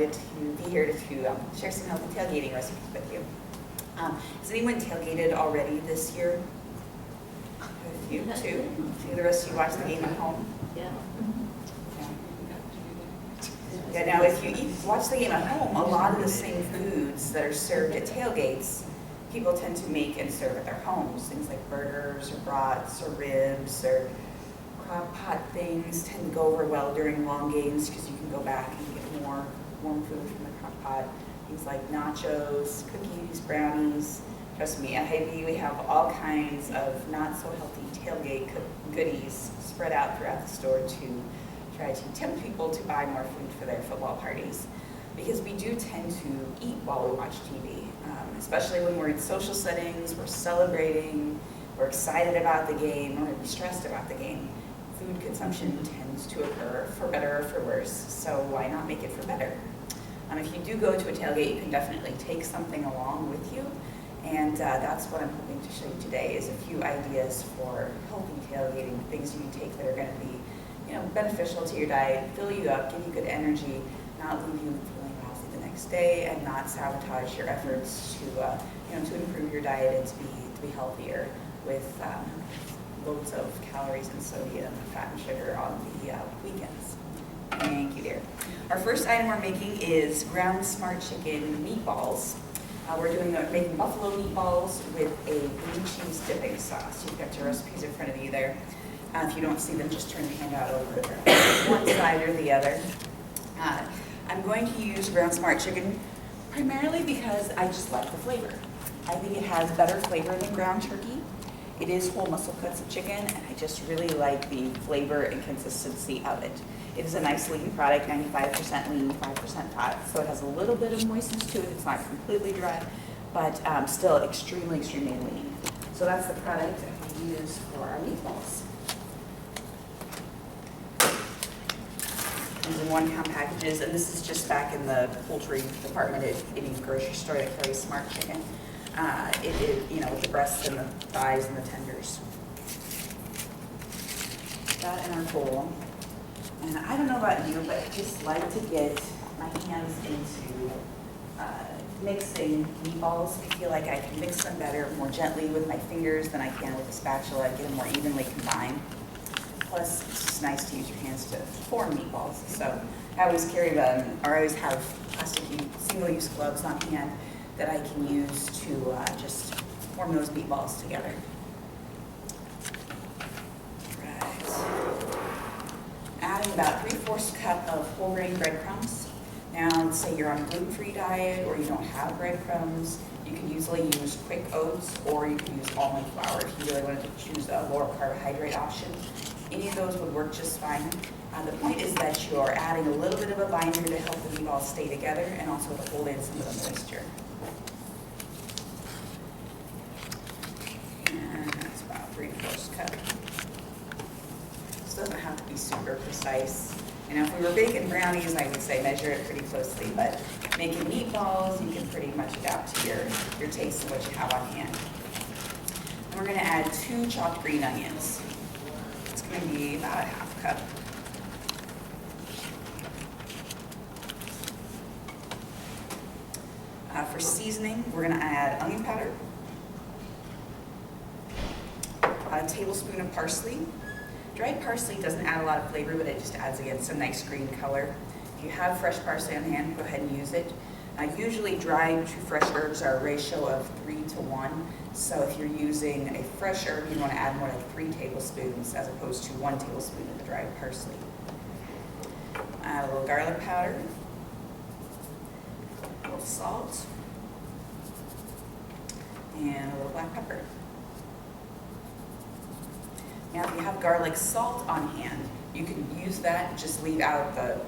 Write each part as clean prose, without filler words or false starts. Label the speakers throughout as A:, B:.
A: excited to be here to share some healthy tailgating recipes with you. Has anyone tailgated already this year? A few, two. The rest of you watch the game at home?
B: Yeah.
A: Yeah, now if you watch the game at home, a lot of the same foods that are served at tailgates, people tend to make and serve at their homes. Things like burgers or brats or ribs or crock pot things tend to go over well during long games because you can go back and get more warm food from the crock pot. Things like nachos, cookies, brownies. Trust me, at Hy-Vee we have all kinds of not so healthy tailgate goodies spread out throughout the store to try to tempt people to buy more food for their football parties. Because we do tend to eat while we watch TV, especially when we're in social settings, we're celebrating, we're excited about the game, or maybe stressed about the game. Food consumption tends to occur for better or for worse, so why not make it for better? If you do go to a tailgate, you can definitely take something along with you, and that's what I'm hoping to show you today is a few ideas for healthy tailgating, things you can take that are going to be beneficial to your diet, fill you up, give you good energy, not leave you feeling lousy the next day, and not sabotage your efforts to improve your diet and to be healthier with loads of calories and sodium, fat and sugar on the weekends. Thank you, dear. Our first item we're making is ground smart chicken meatballs. We're making buffalo meatballs with a blue cheese dipping sauce. You've got your recipes in front of you there. If you don't see them, just turn the handout over one side or the other. I'm going to use ground smart chicken primarily because I just like the flavor. I think it has better flavor than ground turkey. It is whole muscle cuts of chicken, and I just really like the flavor and consistency of it. It is a nice lean product, 95% lean, 5% fat, so it has a little bit of moistness to it. It's not completely dry, but still extremely, extremely lean. So that's the product that we use for our meatballs. These are 1 pound packages, and this is just back in the poultry department at any grocery store that carries smart chicken. With the breasts and the thighs and the tenders. That in our bowl. And I don't know about you, but I just like to get my hands into mixing meatballs. I feel like I can mix them better, more gently with my fingers than I can with a spatula, get them more evenly combined. Plus, it's just nice to use your hands to form meatballs. So I always carry them, or I always have plastic single-use gloves on hand that I can use to just form those meatballs together. Right. Adding about 3/4 cup of whole grain breadcrumbs. Now, let's say you're on a gluten-free diet or you don't have breadcrumbs, you can usually use quick oats or you can use almond flour if you really wanted to choose a lower carbohydrate option. Any of those would work just fine. The point is that you're adding a little bit of a binder to help the meatballs stay together and also to hold in some of the moisture. And that's about 3/4 cup. This doesn't have to be super precise. If we were baking brownies, I would say measure it pretty closely, but making meatballs, you can pretty much adapt to your taste and what you have on hand. And we're going to add 2 chopped green onions. It's going to be about a 1/2 cup. For seasoning, we're going to add onion powder, a tablespoon of parsley. Dried parsley doesn't add a lot of flavor, but it just adds, again, some nice green color. If you have fresh parsley on hand, go ahead and use it. Usually dried to fresh herbs are a ratio of 3 to 1. So if you're using a fresh herb, you want to add more like 3 tablespoons as opposed to 1 tablespoon of the dried parsley. Add a little garlic powder, a little salt, and a little black pepper. Now, if you have garlic salt on hand, you can use that. Just leave out the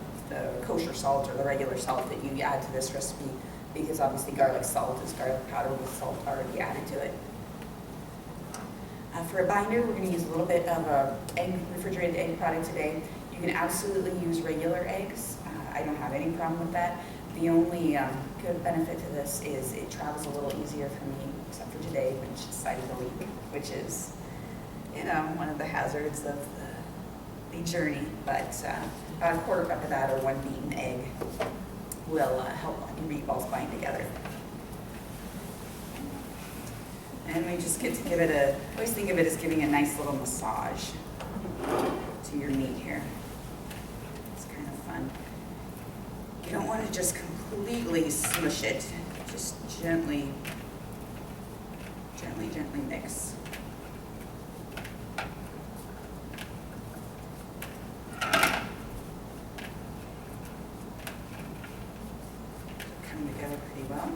A: kosher salt or the regular salt that you add to this recipe, because obviously garlic salt is garlic powder with salt already added to it. For a binder, we're going to use a little bit of a refrigerated egg product today. You can absolutely use regular eggs. I don't have any problem with that. The only good benefit to this is it travels a little easier for me, except for today, which decided to leak, which is one of the hazards of the journey, but about a 1/4 cup of that or 1 beaten egg. will help your meatballs bind together. And we just get to give it I always think of it as giving a nice little massage to your meat here. It's kind of fun. You don't want to just completely smush it. Just gently mix. Come together pretty well.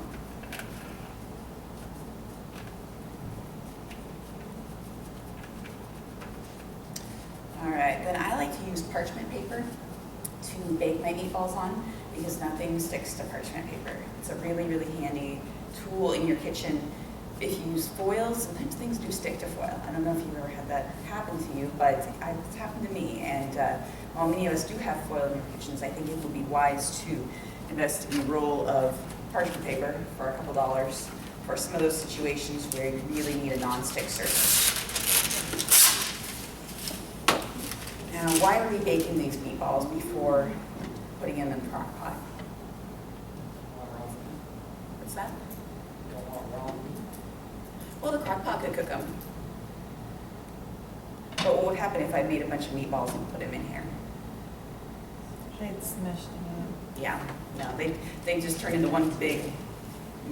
A: All right, then I like to use parchment paper to bake my meatballs on because nothing sticks to parchment paper. It's a really, really handy tool in your kitchen. If you use foil, sometimes things do stick to foil. I don't know if you've ever had that happen to you, but it's happened to me. And while many of us do have foil in our kitchens, I think it would be wise to invest in a roll of parchment paper for a couple dollars for some of those situations where you really need a non-stick surface. Now, why are we baking these meatballs before putting them in the crock pot? What's that? Well, the crock pot could cook them. But what would happen if I made a bunch of meatballs and put them in here?
B: They'd smush together.
A: Yeah, no, they just turn into one big,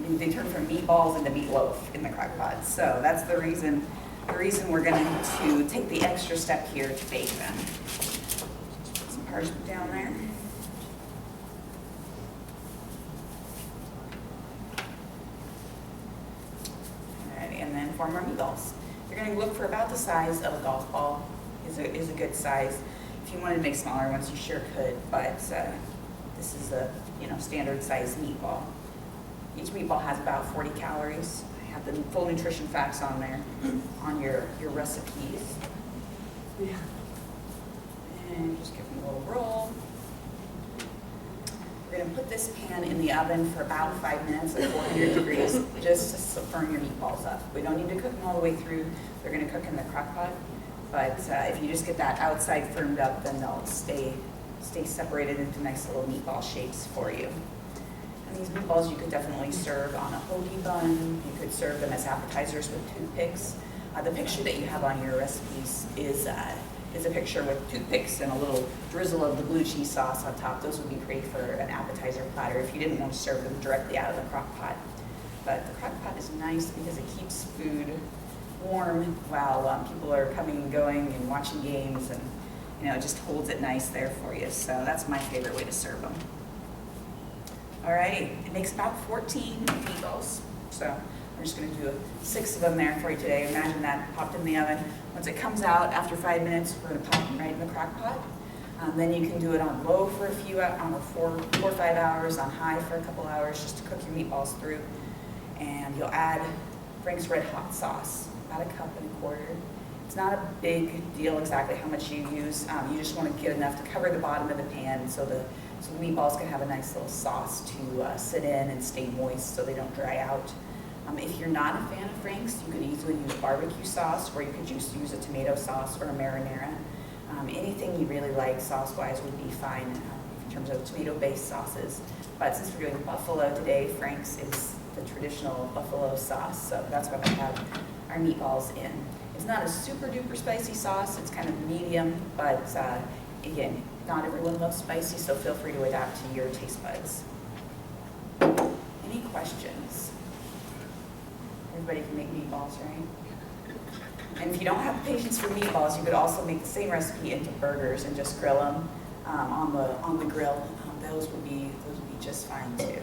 A: they turn from meatballs into meatloaf in the crock pot. So that's the reason we're going to take the extra step here to bake them. Put some parchment down there. Alrighty, and then form our meatballs. You're going to look for about the size of a golf ball is a good size. If you wanted to make smaller ones, you sure could, but this is a standard size meatball. Each meatball has about 40 calories. I have the full nutrition facts on there, on your recipes.
B: Yeah.
A: And just give them a little roll. We're going to put this pan in the oven for about 5 minutes at 400 degrees, just to firm your meatballs up. We don't need to cook them all the way through. They're going to cook in the crock pot. But if you just get that outside firmed up, then they'll stay separated into nice little meatball shapes for you. And these meatballs you could definitely serve on a hoagie bun. You could serve them as appetizers with toothpicks. The picture that you have on your recipes is a picture with toothpicks and a little drizzle of the blue cheese sauce on top. Those would be great for an appetizer platter if you didn't want to serve them directly out of the crock pot. But the crock pot is nice because it keeps food warm while people are coming and going and watching games, and it just holds it nice there for you. So that's my favorite way to serve them. Alrighty, it makes about 14 meatballs. So we're just going to do 6 of them there for you today. Imagine that popped in the oven. Once it comes out after 5 minutes, we're going to pop them right in the crock pot. Then you can do it on low for a few hours, on 4 or 5 hours, on high for a couple hours, just to cook your meatballs through. And you'll add Frank's Red Hot sauce, about 1.25 cups. It's not a big deal exactly how much you use. You just want to get enough to cover the bottom of the pan so the meatballs can have a nice little sauce to sit in and stay moist so they don't dry out. If you're not a fan of Frank's, you could easily use barbecue sauce, or you could just use a tomato sauce or a marinara. Anything you really like sauce-wise would be fine in terms of tomato-based sauces. But since we're doing buffalo today, Frank's is the traditional buffalo sauce, so that's what I have our meatballs in. It's not a super-duper spicy sauce. It's kind of medium, but again, not everyone loves spicy, so feel free to adapt to your taste buds. Any questions? Everybody can make meatballs, right? And if you don't have the patience for meatballs, you could also make the same recipe into burgers and just grill them on the grill. Those would be just fine too.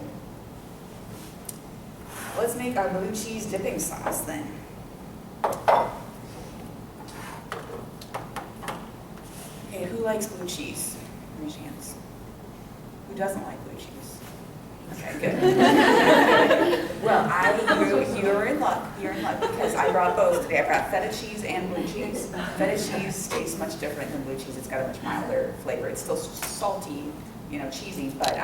A: Let's make our blue cheese dipping sauce then. Okay, who likes blue cheese? Raise your hands. Who doesn't like blue cheese? Okay, good. Well, you're in luck. You're in luck because I brought both today. I brought feta cheese and blue cheese. Feta cheese tastes much different than blue cheese. It's got a much milder flavor. It's still salty, cheesy, but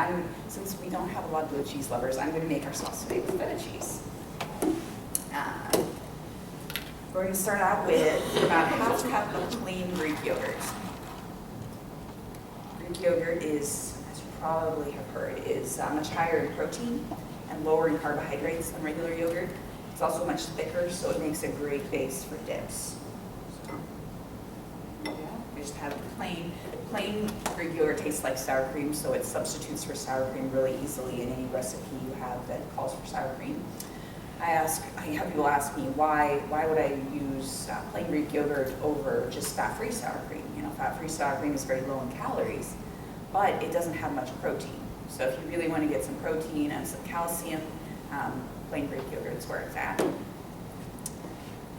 A: since we don't have a lot of blue cheese lovers, I'm going to make our sauce today with feta cheese. We're going to start out with about 1/2 cup of clean Greek yogurt. Greek yogurt is, as you probably have heard, is much higher in protein and lower in carbohydrates than regular yogurt. It's also much thicker, so it makes a great base for dips. So, yeah, we just have plain Greek yogurt tastes like sour cream, so it substitutes for sour cream really easily in any recipe you have that calls for sour cream. I have people ask me why would I use plain Greek yogurt over just fat-free sour cream? You know, fat-free sour cream is very low in calories, but it doesn't have much protein. So if you really want to get some protein and some calcium, plain Greek yogurt is where it's at.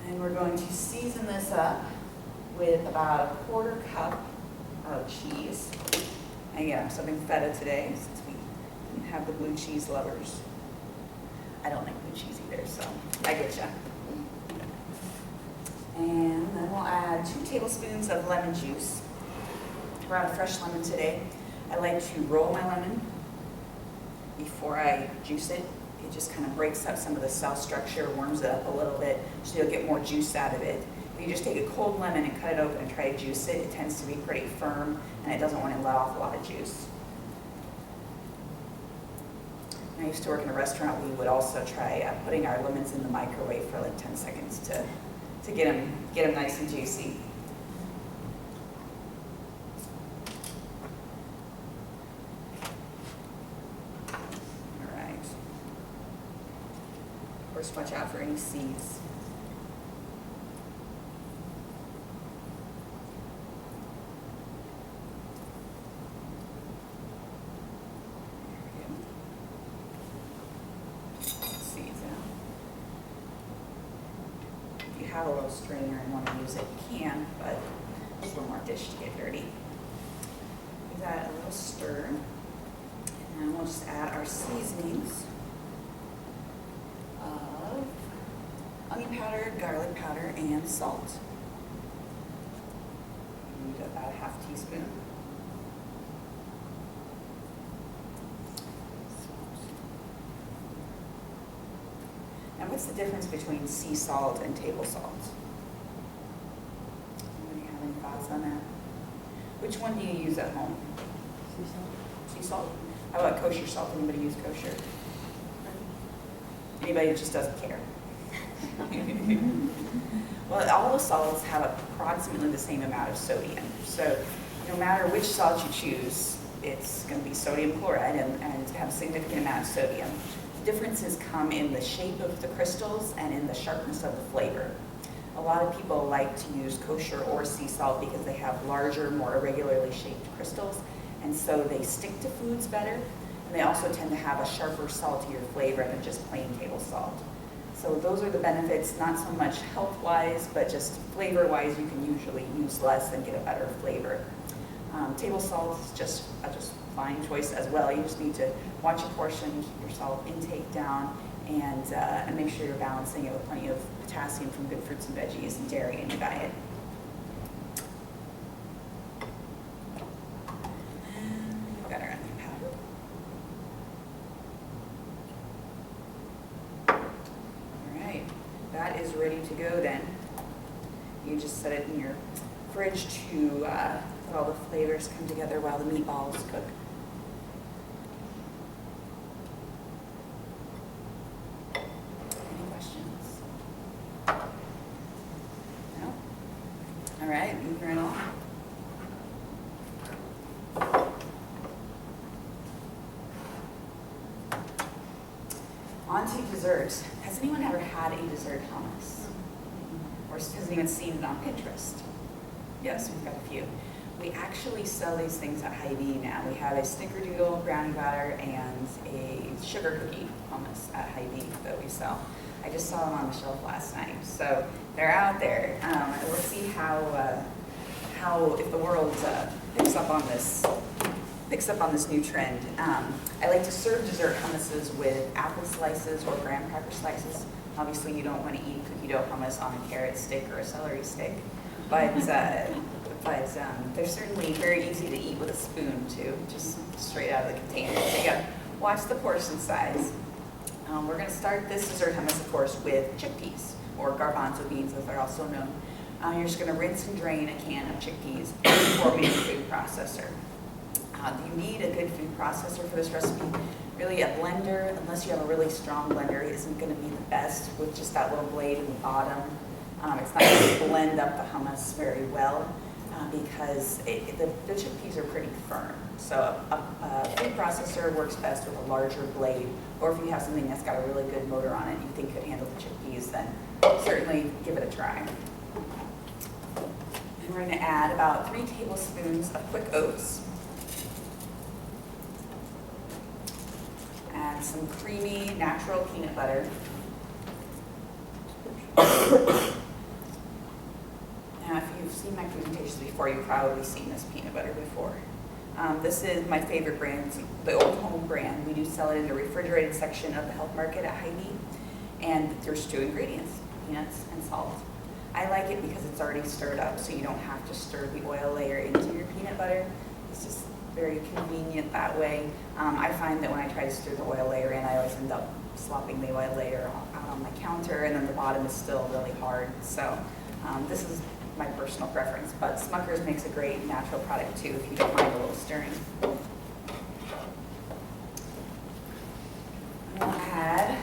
A: And we're going to season this up with about 1/4 cup of cheese. And yeah, I'm serving feta today since we didn't have the blue cheese lovers. I don't like blue cheese either, so I get ya. And then we'll add 2 tablespoons of lemon juice. We're out of fresh lemon today. I like to roll my lemon before I juice it. It just kind of breaks up some of the cell structure, warms it up a little bit, so you'll get more juice out of it. If you just take a cold lemon and cut it open and try to juice it, it tends to be pretty firm and it doesn't want to let off a lot of juice. When I used to work in a restaurant, we would also try putting our lemons in the microwave for like 10 seconds to get them nice and juicy. All right. Of course, watch out for any seeds. Have a little strainer and want to use it, you can, but just one more dish to get dirty. Give that a little stir, and we'll just add our seasonings of onion powder, garlic powder, and salt. We need about a 1/2 teaspoon. Now, what's the difference between sea salt and table salt? Anybody have any thoughts on that? Which one do you use at home?
B: Sea salt.
A: Sea salt? How about kosher salt? Anybody use kosher? Anybody who just doesn't care? Well, all the salts have approximately the same amount of sodium. So no matter which salt you choose, it's going to be sodium chloride and have a significant amount of sodium. Differences come in the shape of the crystals and in the sharpness of the flavor. A lot of people like to use kosher or sea salt because they have larger, more irregularly shaped crystals, and so they stick to foods better, and they also tend to have a sharper, saltier flavor than just plain table salt. So those are the benefits, not so much health-wise, but just flavor-wise, you can usually use less and get a better flavor. Table salt is just a fine choice as well. You just need to watch your portion, keep your salt intake down, and make sure you're balancing it with plenty of potassium from good fruits and veggies and dairy in your diet. And we've got our onion powder. All right, that is ready to go then. You just set it in your fridge to let all the flavors come together while the meatballs cook. Any questions? No? All right, moving right on. On to desserts. Has anyone ever had a dessert hummus? Or has anyone seen it on Pinterest? Yes, we've got a few. We actually sell these things at Hy-Vee now. We have a snickerdoodle brownie batter and a sugar cookie hummus at Hy-Vee that we sell. I just saw them on the shelf last night, so they're out there. We'll see how if the world picks up on this new trend. I like to serve dessert hummuses with apple slices or graham cracker slices. Obviously, you don't want to eat cookie dough hummus on a carrot stick or a celery stick, but they're certainly very easy to eat with a spoon too, just straight out of the container. So you gotta watch the portion size. We're gonna start this dessert hummus, of course, with chickpeas, or garbanzo beans as they're also known. You're just gonna rinse and drain a can of chickpeas before we use the food processor. You need a good food processor for this recipe. Really, a blender, unless you have a really strong blender, isn't going to be the best with just that little blade in the bottom. It's not going to blend up the hummus very well because the chickpeas are pretty firm. So a food processor works best with a larger blade, or if you have something that's got a really good motor on it you think could handle the chickpeas, then certainly give it a try. And we're going to add about 3 tablespoons of quick oats. Add some creamy natural peanut butter. Now, if you've seen my presentations before, you've probably seen this peanut butter before. This is my favorite brand, the Old Home brand. We do sell it in the refrigerated section of the health market at Hy-Vee. And there's 2 ingredients, peanuts and salt. I like it because it's already stirred up, so you don't have to stir the oil layer into your peanut butter. It's just very convenient that way. I find that when I try to stir the oil layer in, I always end up slopping the oil layer out on my counter, and then the bottom is still really hard. So this is my personal preference, but Smucker's makes a great natural product too if you don't mind a little stirring. We'll add,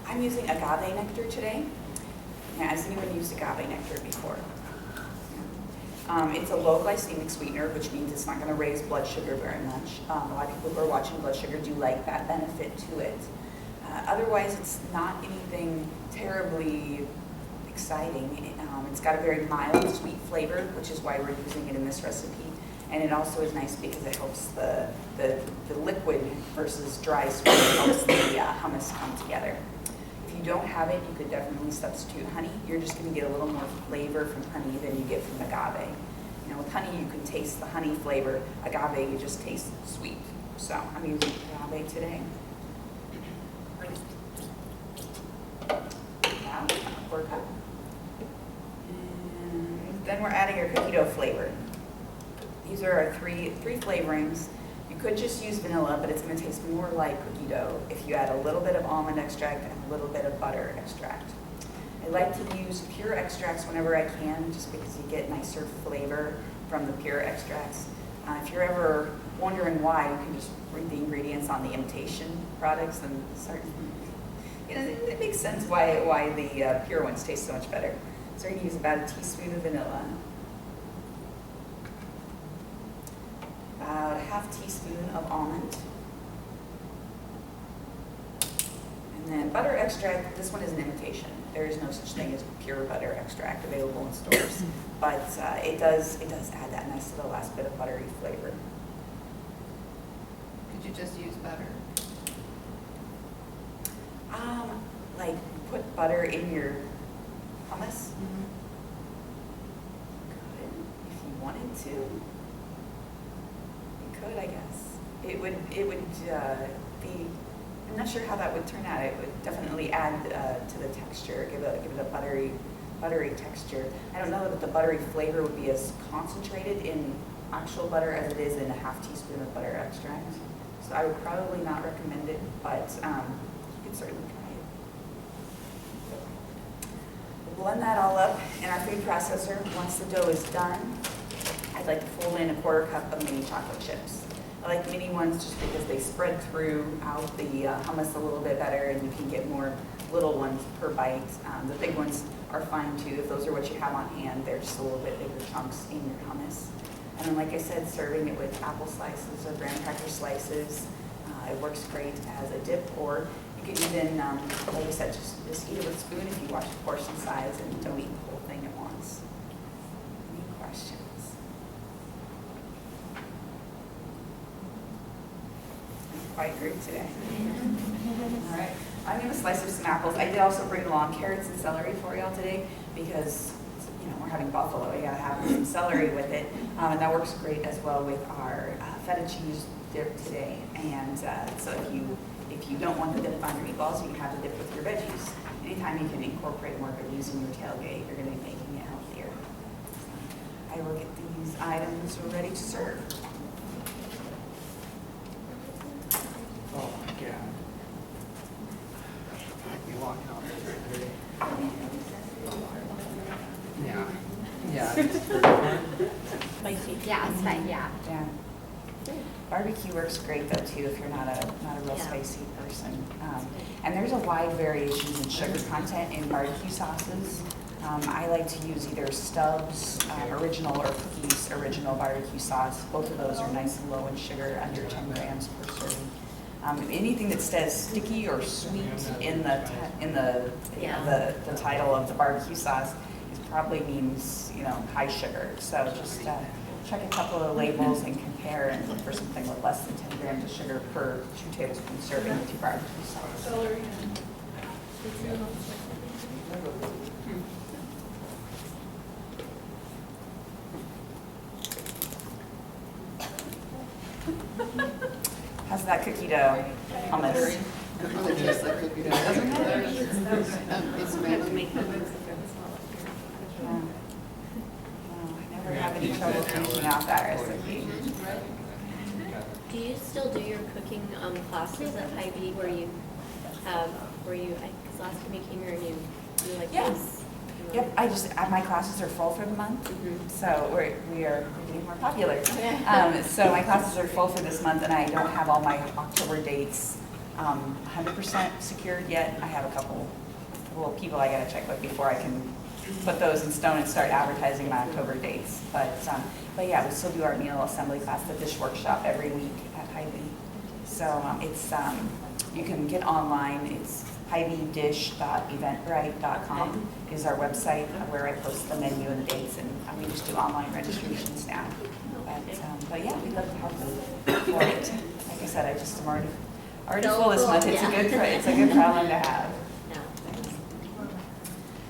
A: I'm using agave nectar today. Now, has anyone used agave nectar before? It's a low glycemic sweetener, which means it's not going to raise blood sugar very much. A lot of people who are watching blood sugar do like that benefit to it. Otherwise, it's not anything terribly exciting. It's got a very mild sweet flavor, which is why we're using it in this recipe. And it also is nice because it helps the liquid versus dry sweet, helps the hummus come together. If you don't have it, you could definitely substitute honey. You're just going to get a little more flavor from honey than you get from agave. You know, with honey, you can taste the honey flavor. Agave, you just taste sweet. So I'm using agave today. Now, 1/4 cup. And then we're adding our cookie dough flavor. These are our three flavorings. You could just use vanilla, but it's going to taste more like cookie dough if you add a little bit of almond extract and a little bit of butter extract. I like to use pure extracts whenever I can, just because you get nicer flavor from the pure extracts. If you're ever wondering why, you can just read the ingredients on the imitation products and start. You know, it makes sense why the pure ones taste so much better. So we're going to use about a teaspoon of vanilla, about a ½ teaspoon of almond, and then butter extract. This one is an imitation. There is no such thing as pure butter extract available in stores, but it does add that nice little last bit of buttery flavor.
C: Could you just use butter?
A: Like put butter in your hummus.
C: Mm-hmm.
A: Could, if you wanted to. You could, I guess. It would be. I'm not sure how that would turn out. It would definitely add to the texture, give it a buttery texture. I don't know that the buttery flavor would be as concentrated in actual butter as it is in a ½ teaspoon of butter extract. So I would probably not recommend it, but you could certainly try it. We'll blend that all up in our food processor. Once the dough is done, I'd like to fold in a 1/4 cup of mini chocolate chips. I like mini ones just because they spread throughout the hummus a little bit better, and you can get more little ones per bite. The big ones are fine too. If those are what you have on hand, they're just a little bit bigger chunks in your hummus. And then, like I said, serving it with apple slices or graham cracker slices. It works great as a dip, or you could even, like I said, just eat it with a spoon if you watch the portion size and don't eat the whole thing at once. Any questions? Quite great today. All right, I'm going to slice up some apples. I did also bring along carrots and celery for y'all today because, you know, we're having buffalo. We got to have some celery with it, and that works great as well with our feta cheese dip today. And so if you don't want the dip on your meatballs, you can have the dip with your veggies. Anytime you can incorporate more veggies in your tailgate, you're going to be making it healthier. I will get these items ready to serve.
D: Oh my God. You walking on this right there? Yeah. Yeah.
B: Spicy.
C: Yeah, it's fine, yeah.
A: Yeah. Barbecue works great though too if you're not a real
B: Yeah.
A: spicy person. And there's a wide variations in sugar content in barbecue sauces. I like to use either Stubbs original or Cookies original barbecue sauce. Both of those are nice and low in sugar, under 10 grams per serving. Anything that says sticky or sweet in the title of the barbecue sauce probably means high sugar. So just check a couple of labels and compare and look for something with less than 10 grams of sugar per 2 tablespoons serving with your barbecue sauce. How's that cookie dough hummus?
C: It tastes like cookie dough, doesn't it? It's meant
A: I never have any trouble finishing out that recipe.
B: Do you still do your cooking classes at Hy-Vee because last time you came here and you like
A: Yeah.
B: this?
A: Yep, my classes are full for the month, so we are getting more popular. So my classes are full for this month, and I don't have all my October dates 100% secured yet. I have a couple of people I gotta check with before I can put those in stone and start advertising my October dates. But yeah, we still do our meal assembly class, the dish workshop every week at Hy-Vee. So it's you can get online. It's hyveedish.eventbrite.com is our website where I post the menu and the dates, and we just do online registrations now. But yeah, we'd love to help you for it. Like I said, I just am already full this month. It's a good problem to have.
B: Yeah.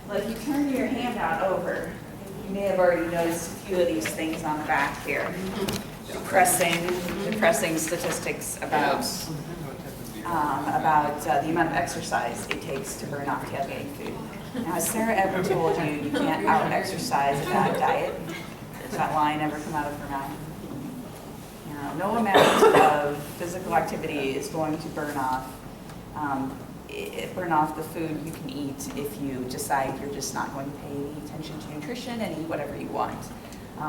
A: Well, if you turn your handout over, you may have already noticed a few of these things on the back here. Depressing statistics about the amount of exercise it takes to burn off tailgating food. Now, has Sarah ever told you you can't out-exercise a bad diet? Does that line ever come out of her mouth? No amount of physical activity is going to burn off the food you can eat if you decide you're just not going to pay any attention to nutrition and eat whatever you want.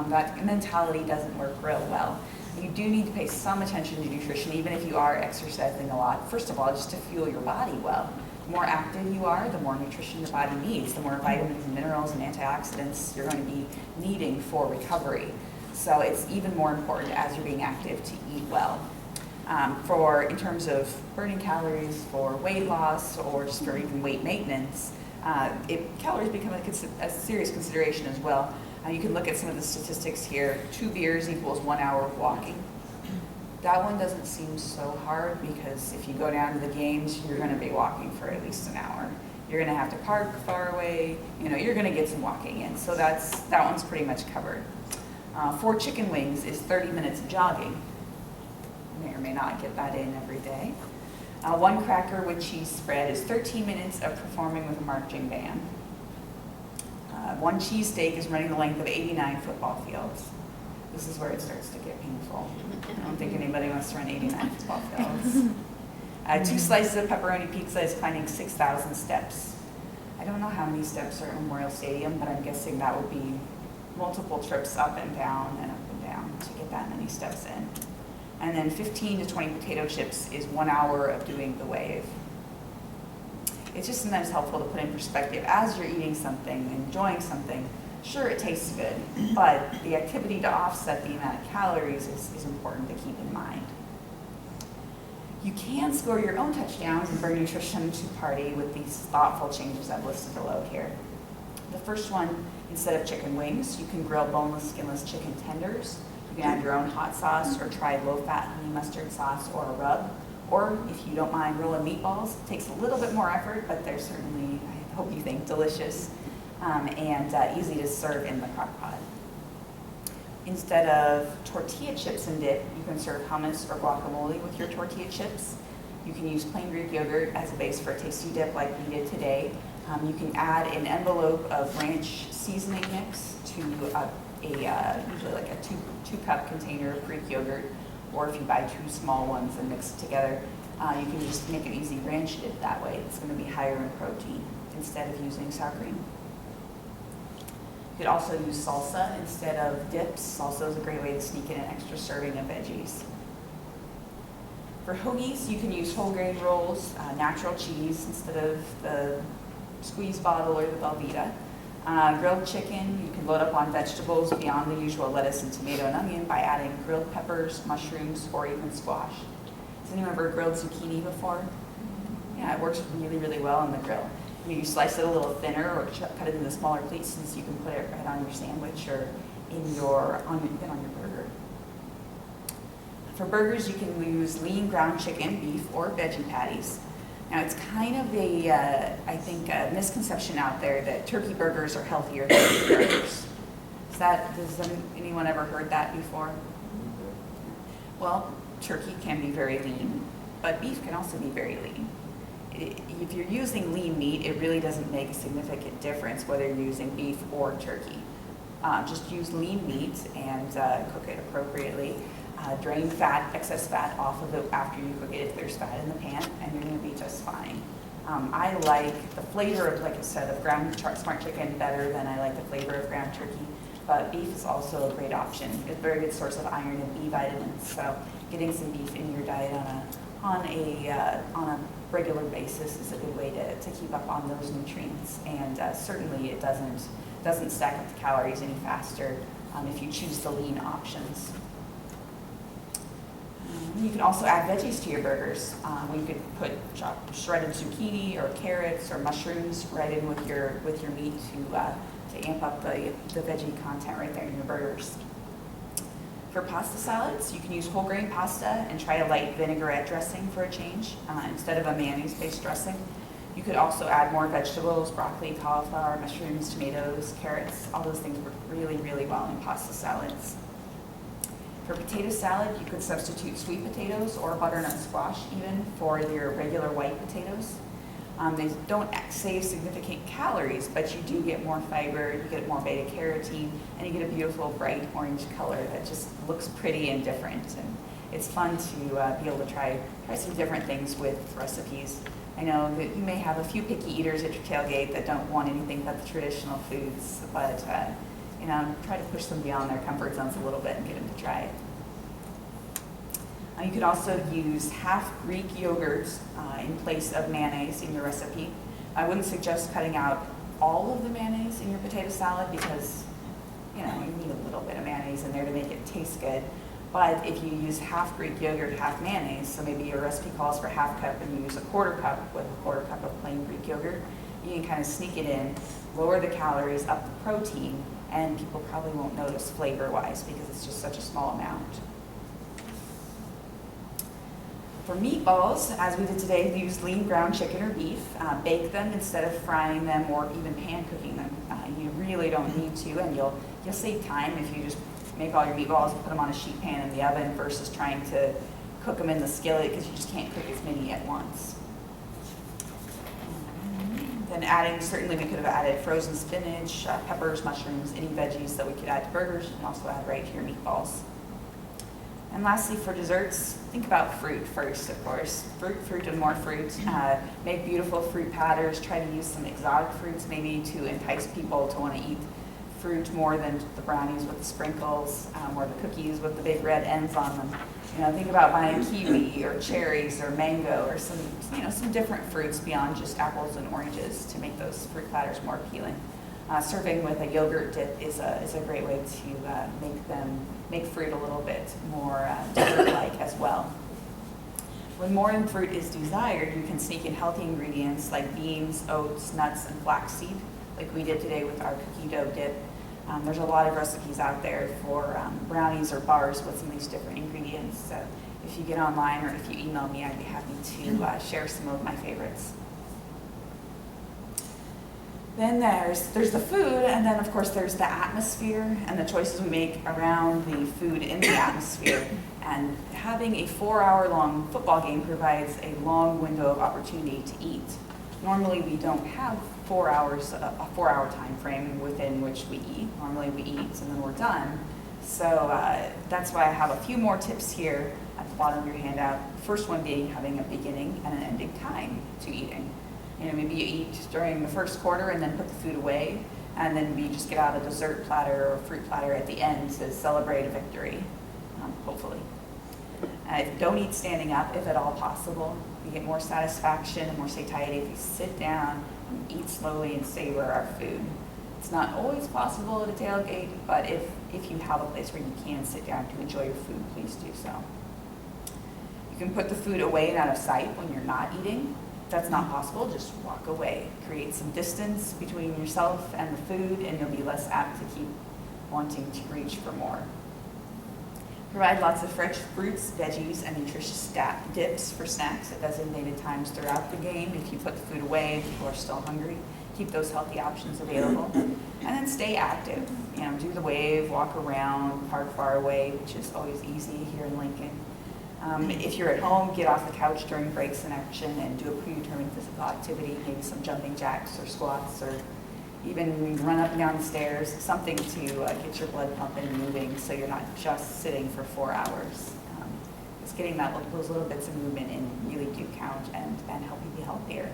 A: That mentality doesn't work real well. You do need to pay some attention to nutrition, even if you are exercising a lot. First of all, just to fuel your body well. The more active you are, the more nutrition your body needs, the more vitamins and minerals and antioxidants you're going to be needing for recovery. So it's even more important as you're being active to eat well. In terms of burning calories for weight loss or just for even weight maintenance, calories become a serious consideration as well. You can look at some of the statistics here. 2 beers equals 1 hour of walking. That one doesn't seem so hard because if you go down to the games, you're going to be walking for at least an hour. You're going to have to park far away. You're going to get some walking in. So that one's pretty much covered. 4 chicken wings is 30 minutes of jogging. May or may not get that in every day. 1 cracker with cheese spread is 13 minutes of performing with a marching band. 1 cheesesteak is running the length of 89 football fields. This is where it starts to get painful. I don't think anybody wants to run 89 football fields. 2 slices of pepperoni pizza is climbing 6,000 steps. I don't know how many steps are at Memorial Stadium, but I'm guessing that would be multiple trips up and down to get that many steps in. And then 15 to 20 potato chips is 1 hour of doing the wave. It's just sometimes helpful to put in perspective as you're eating something, enjoying something. Sure, it tastes good, but the activity to offset the amount of calories is important to keep in mind. You can score your own touchdowns and burn nutrition to party with these thoughtful changes I've listed below here. The first one, instead of chicken wings, you can grill boneless, skinless chicken tenders. You can add your own hot sauce or try low-fat honey mustard sauce or a rub. Or if you don't mind rolling meatballs, it takes a little bit more effort, but they're certainly, I hope you think, delicious and easy to serve in the crock pot. Instead of tortilla chips and dip, you can serve hummus or guacamole with your tortilla chips. You can use plain Greek yogurt as a base for a tasty dip like we did today. You can add an envelope of ranch seasoning mix to usually like a two cup container of Greek yogurt, or if you buy 2 small ones and mix it together, you can just make an easy ranch dip that way. It's going to be higher in protein instead of using sour cream. You could also use salsa instead of dips. Salsa is a great way to sneak in an extra serving of veggies. For hoagies, you can use whole grain rolls, natural cheese instead of the squeeze bottle or the Velveeta. Grilled chicken, you can load up on vegetables beyond the usual lettuce and tomato and onion by adding grilled peppers, mushrooms, or even squash. Has anyone ever grilled zucchini before? Yeah, it works really, really well on the grill. You slice it a little thinner or cut it into smaller pieces. You can put it right on your sandwich or even on your burger. For burgers, you can use lean ground chicken, beef, or veggie patties. Now, it's kind of I think, a misconception out there that turkey burgers are healthier than beef burgers. Has anyone ever heard that before? Well, turkey can be very lean, but beef can also be very lean. If you're using lean meat, it really doesn't make a significant difference whether you're using beef or turkey. Just use lean meat and cook it appropriately. Drain excess fat off of it after you cook it if there's fat in the pan, and you're going to be just fine. I like the flavor of, like I said, of ground smart chicken better than I like the flavor of ground turkey, but beef is also a great option. It's a very good source of iron and B vitamins, so getting some beef in your diet on a regular basis is a good way to keep up on those nutrients, and certainly it doesn't stack up the calories any faster if you choose the lean options. You can also add veggies to your burgers. You could put shredded zucchini or carrots or mushrooms right in with your meat to amp up the veggie content right there in your burgers. For pasta salads, you can use whole grain pasta and try a light vinaigrette dressing for a change instead of a mayonnaise-based dressing. You could also add more vegetables, broccoli, cauliflower, mushrooms, tomatoes, carrots. All those things work really, really well in pasta salads. For potato salad, you could substitute sweet potatoes or butternut squash even for your regular white potatoes. They don't save significant calories, but you do get more fiber, you get more beta carotene, and you get a beautiful bright orange color that just looks pretty and different. And it's fun to be able to try some different things with recipes. I know that you may have a few picky eaters at your tailgate that don't want anything but the traditional foods, but try to push them beyond their comfort zones a little bit and get them to try it. You could also use half Greek yogurt in place of mayonnaise in your recipe. I wouldn't suggest cutting out all of the mayonnaise in your potato salad because you need a little bit of mayonnaise in there to make it taste good. But if you use half Greek yogurt, half mayonnaise, so maybe your recipe calls for half cup and you use a quarter cup with a quarter cup of plain Greek yogurt, you can kind of sneak it in, lower the calories, up the protein, and people probably won't notice flavor-wise because it's just such a small amount. For meatballs, as we did today, we used lean ground chicken or beef. Bake them instead of frying them or even pan cooking them. You really don't need to, and you'll save time if you just make all your meatballs and put them on a sheet pan in the oven versus trying to cook them in the skillet because you just can't cook as many at once. Then certainly we could have added frozen spinach, peppers, mushrooms, any veggies that we could add to burgers. You can also add right to your meatballs. And lastly, for desserts, think about fruit first, of course. Fruit, and more fruit. Make beautiful fruit platters. Try to use some exotic fruits maybe to entice people to want to eat fruit more than the brownies with the sprinkles or the cookies with the big red ends on them. Think about buying kiwi or cherries or mango or some different fruits beyond just apples and oranges to make those fruit platters more appealing. Serving with a yogurt dip is a great way to make fruit a little bit more dessert-like as well. When more than fruit is desired, you can sneak in healthy ingredients like beans, oats, nuts, and flaxseed, like we did today with our cookie dough dip. There's a lot of recipes out there for brownies or bars with some of these different ingredients. So if you get online or if you email me, I'd be happy to share some of my favorites. Then there's the food, and then of course there's the atmosphere and the choices we make around the food in the atmosphere. And having a 4-hour-long football game provides a long window of opportunity to eat. Normally we don't have 4 hours, a 4-hour time frame within which we eat. Normally we eat and then we're done. So that's why I have a few more tips here at the bottom of your handout. First one being having a beginning and an ending time to eating. Maybe you eat during the first quarter and then put the food away, and then you just get out a dessert platter or fruit platter at the end to celebrate a victory, hopefully. Don't eat standing up if at all possible. You get more satisfaction and more satiety if you sit down and eat slowly and savor our food. It's not always possible at a tailgate, but if you have a place where you can sit down to enjoy your food, please do so. You can put the food away and out of sight when you're not eating. If that's not possible, just walk away. Create some distance between yourself and the food, and you'll be less apt to keep wanting to reach for more. Provide lots of fresh fruits, veggies, and nutritious dips for snacks at designated times throughout the game. If you put the food away and people are still hungry, keep those healthy options available. And then stay active. Do the wave, walk around, park far away, which is always easy here in Lincoln. If you're at home, get off the couch during breaks in action and do a predetermined physical activity, maybe some jumping jacks or squats, or even run up and down the stairs, something to get your blood pumping and moving so you're not just sitting for 4 hours. Just getting those little bits of movement in really do count and help you be healthier.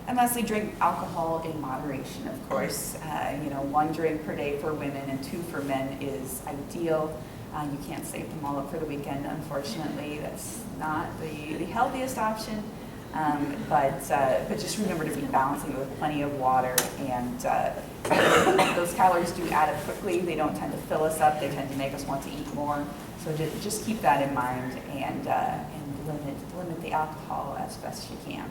A: And lastly, drink alcohol in moderation, of course. 1 drink per day for women and 2 for men is ideal. You can't save them all up for the weekend, unfortunately. That's not the healthiest option. But just remember to be balancing it with plenty of water, and those calories do add up quickly. They don't tend to fill us up. They tend to make us want to eat more. So just keep that in mind and limit the alcohol as best you can.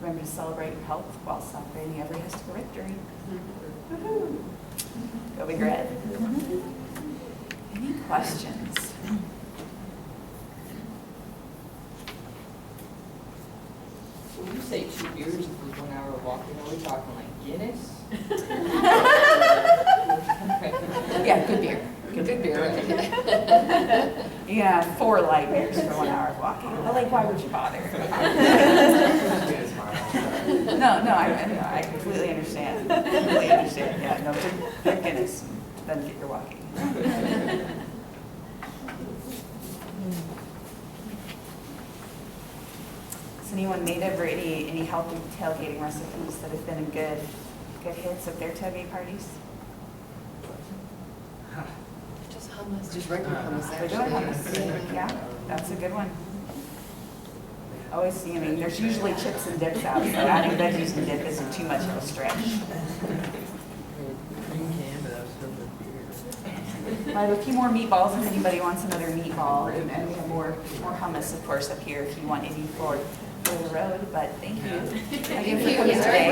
A: Remember to celebrate your health while celebrating every mystical victory. Woohoo! Go Big Red. Any questions?
E: When you say 2 beers equals 1 hour of walking, are we talking like Guinness?
A: Yeah, good beer.
C: Good beer.
A: Yeah, 4 light beers for 1 hour of walking. But why would you bother? No, I completely understand. Yeah, no, good Guinness, then get your walking. Has anyone made ever any healthy tailgating recipes that have been good hits at their tailgate parties?
C: Just hummus, just regular hummus.
A: Regular hummus. Yeah, that's a good one. Always there's usually chips and dips out, so adding veggies and dip isn't too much of a stretch. I have a few more meatballs if anybody wants another meatball, and we have more hummus, of course, up here if you want any for the road. But thank you again for coming today.